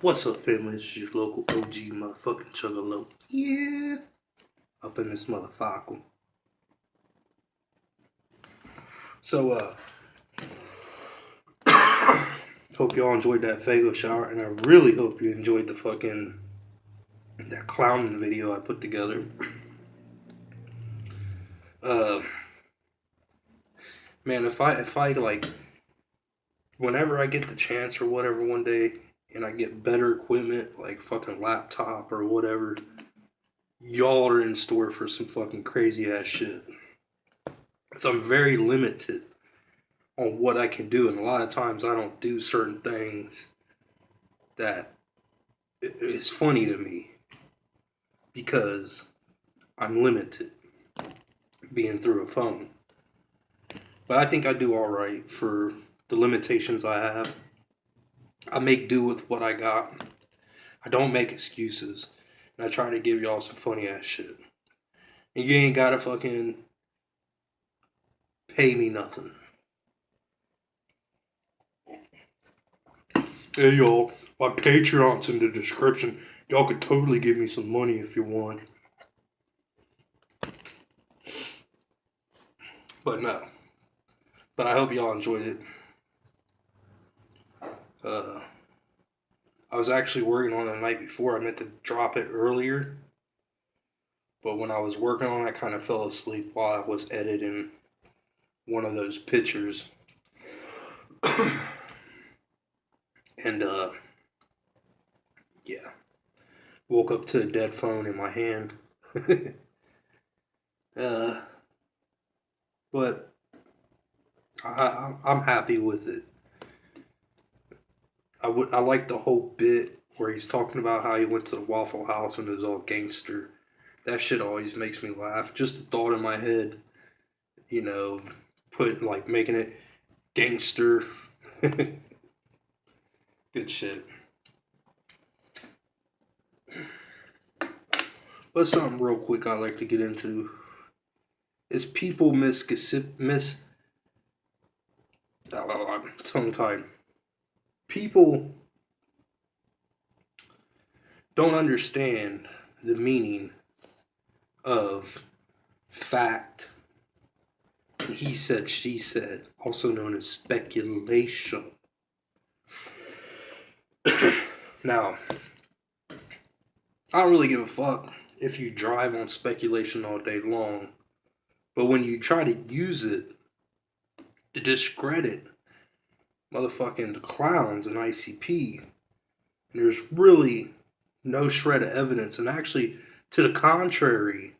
What's up, family? It's your local OG motherfucking Chuggalo. Yeah. Up in this motherfucker. So, hope y'all enjoyed that Fago shower, and I really hope you enjoyed that clowning video I put together. Man, if I like, whenever I get the chance or whatever one day, and I get better equipment, like fucking laptop or whatever, y'all are in store for some fucking crazy ass shit. So I'm very limited on what I can do, and a lot of times I don't do certain things that is funny to me because I'm limited being through a phone. But I think I do all right for the limitations I have. I make do with what I got. I don't make excuses, and I try to give y'all some funny ass shit. And you ain't gotta fucking pay me nothing. Hey y'all, my Patreon's in the description. Y'all could totally give me some money if you want. But no. But I hope y'all enjoyed it. I was actually working on it the night before. I meant to drop it earlier. But when I was working on it, I kind of fell asleep while I was editing one of those pictures. And, yeah. Woke up to a dead phone in my hand. But I'm happy with it. I like the whole bit where he's talking about how he went to the Waffle House and it was all gangster. That shit always makes me laugh. Just the thought in my head, making it gangster. Good shit. But something real quick I'd like to get into is people tongue-tied. People don't understand the meaning of fact. He said, she said, also known as speculation. Now, I don't really give a fuck if you drive on speculation all day long, but when you try to use it to discredit motherfucking the clowns in ICP, there's really no shred of evidence, and actually, to the contrary,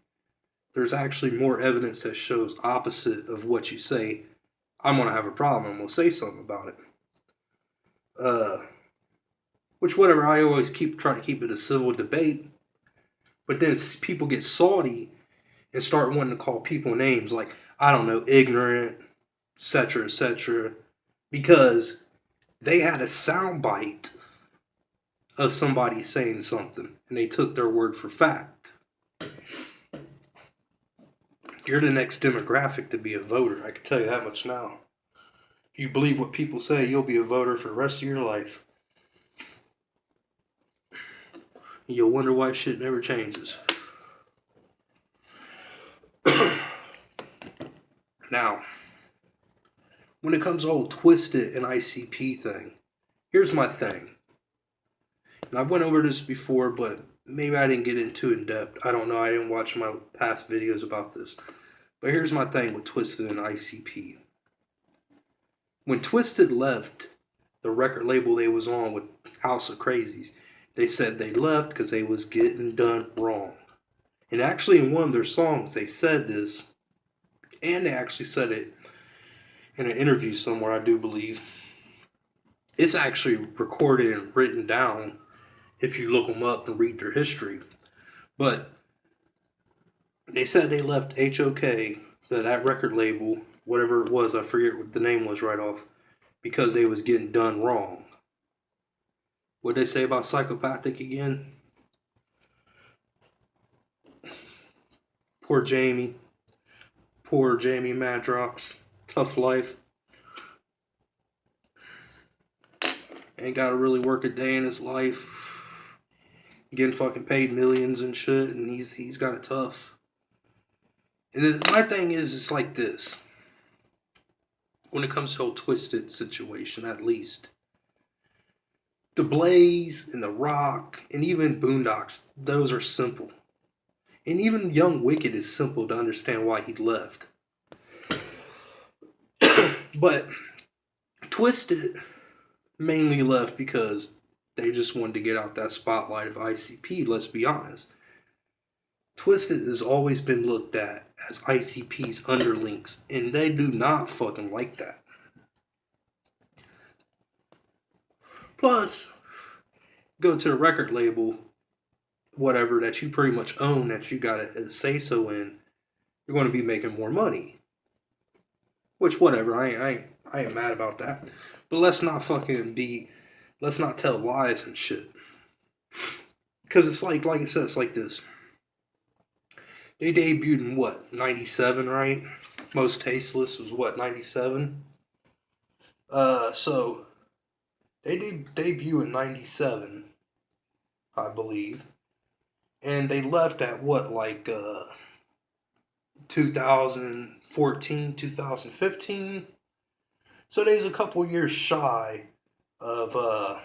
there's actually more evidence that shows opposite of what you say. I'm gonna have a problem and we'll say something about it. Which, whatever, I always try to keep it a civil debate, but then people get salty and start wanting to call people names like, I don't know, ignorant, etc., because they had a soundbite of somebody saying something and they took their word for fact. You're the next demographic to be a voter. I can tell you that much now. If you believe what people say, you'll be a voter for the rest of your life. And you'll wonder why shit never changes. Now, when it comes to old Twisted and ICP thing, here's my thing. And I went over this before, but maybe I didn't get into it in depth. I don't know. I didn't watch my past videos about this. But here's my thing with Twisted and ICP. When Twisted left the record label they was on with House of Crazies, they said they left because they was getting done wrong. And actually in one of their songs they said this, and they actually said it in an interview somewhere, I do believe. It's actually recorded and written down if you look them up and read their history. But they said they left HOK, that record label, whatever it was, I forget what the name was right off, because they was getting done wrong. What'd they say about Psychopathic again? Poor Jamie Madrox, tough life. Ain't gotta really work a day in his life. Getting fucking paid millions and shit, and he's got it tough. And my thing is, it's like this. When it comes to a twisted situation, at least. The Blaze and The Rock and even Boondocks, those are simple. And even Young Wicked is simple to understand why he left. But Twisted mainly left because they just wanted to get out that spotlight of ICP, let's be honest. Twisted has always been looked at as ICP's underlings, and they do not fucking like that. Plus, go to the record label, whatever, that you pretty much own, that you got a say-so in, you're going to be making more money. Which, whatever, I ain't mad about that. But let's not tell lies and shit. Because it's like I said, it's like this. They debuted in what, 97, right? Most Tasteless was what, 97? So they debut in 97, I believe. And they left at what, like 2014, 2015? So they's a couple years shy of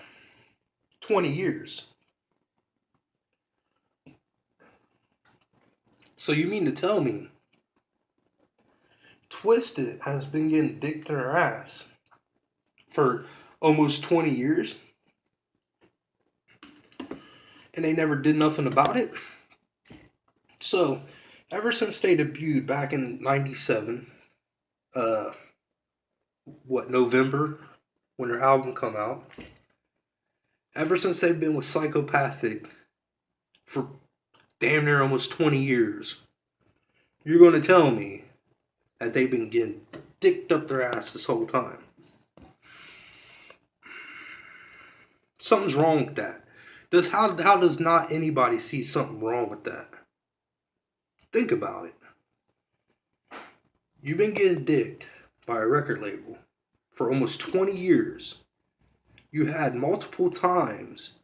20 years. So you mean to tell me Twisted has been getting dick in her ass for almost 20 years? And they never did nothing about it? So, ever since they debuted back in 97, November, when their album come out, ever since they've been with Psychopathic for damn near almost 20 years, you're going to tell me that they've been getting dicked up their ass this whole time. Something's wrong with that. How does not anybody see something wrong with that? Think about it. You've been getting dicked by a record label for almost 20 years. You had multiple times,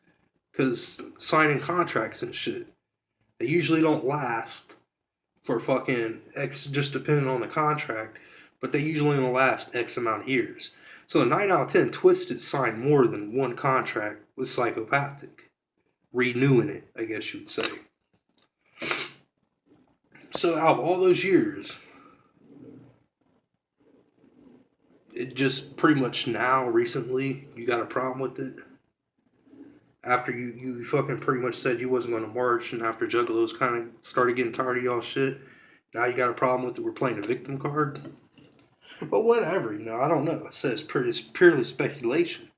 because signing contracts and shit, they usually don't last for fucking X, just depending on the contract, but they usually only last X amount of years. So 9 out of 10, Twisted signed more than one contract with Psychopathic. Renewing it, I guess you would say. So out of all those years, it just pretty much now, recently, you got a problem with it? After you fucking pretty much said you wasn't going to march, and after Juggalos kind of started getting tired of y'all shit, now you got a problem with it, we're playing a victim card? But whatever, I don't know. It says it's purely speculation.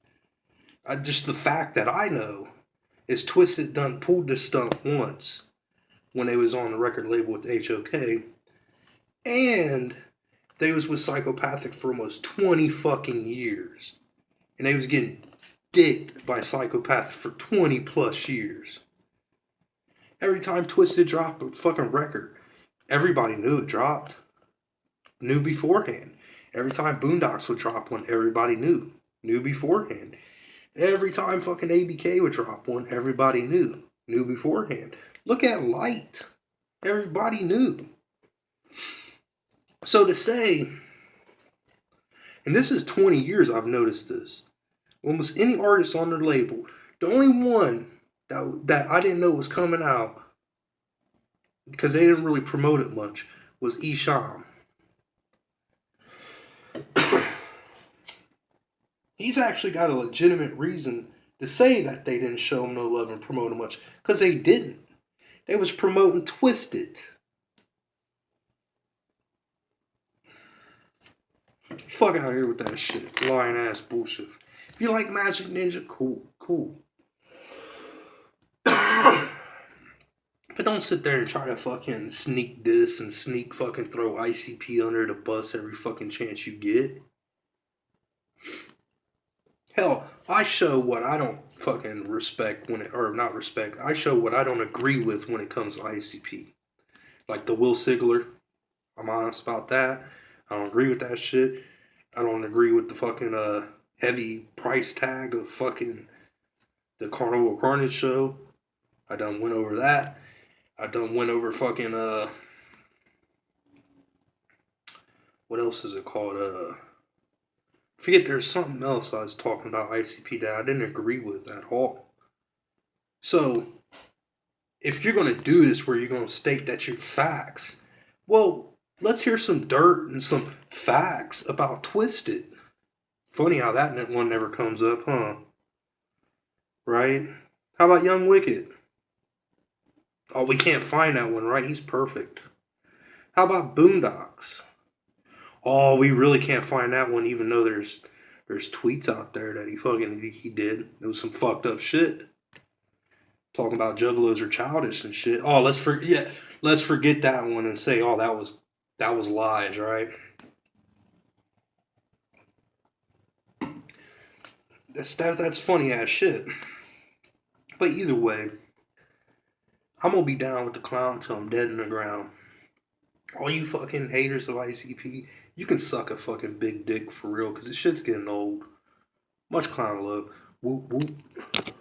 Just the fact that I know is Twisted done pulled this stunt once when they was on the record label with HOK, and they was with Psychopathic for almost 20 fucking years. And they was getting dicked by Psychopathic for 20 plus years. Every time Twisted dropped a fucking record, everybody knew it dropped. Knew beforehand. Every time Boondocks would drop one, everybody knew. Knew beforehand. Every time fucking ABK would drop one, everybody knew. Knew beforehand. Look at Light. Everybody knew. So to say, and this is 20 years I've noticed this, almost any artist on their label, the only one that I didn't know was coming out, because they didn't really promote it much, was Esham. He's actually got a legitimate reason to say that they didn't show him no love and promote him much, because they didn't. They was promoting Twisted. Fuck out here with that shit. Lying ass bullshit. If you like Magic Ninja, cool. But don't sit there and try to fucking sneak this and sneak fucking throw ICP under the bus every fucking chance you get. Hell, I show what I don't fucking respect I show what I don't agree with when it comes to ICP. Like the Will Sigler. I'm honest about that. I don't agree with that shit. I don't agree with the fucking heavy price tag of fucking the Carnival Carnage show. I done went over that. I done went over fucking what else is it called? Forget there's something else I was talking about ICP that I didn't agree with at all. So if you're gonna do this where you're gonna state that you're facts, well, let's hear some dirt and some facts about Twisted. Funny how that one never comes up, huh? Right? How about Young Wicked? Oh, we can't find that one, right? He's perfect. How about Boondocks? Oh, we really can't find that one, even though there's tweets out there that he did. It was some fucked up shit. Talking about juggalos are childish and shit. Oh, let's forget that one and say, oh, that was lies, right? That's funny ass shit. But either way, I'm gonna be down with the clown until I'm dead in the ground. All you fucking haters of ICP, you can suck a fucking big dick for real, because this shit's getting old. Much clown love. Whoop whoop.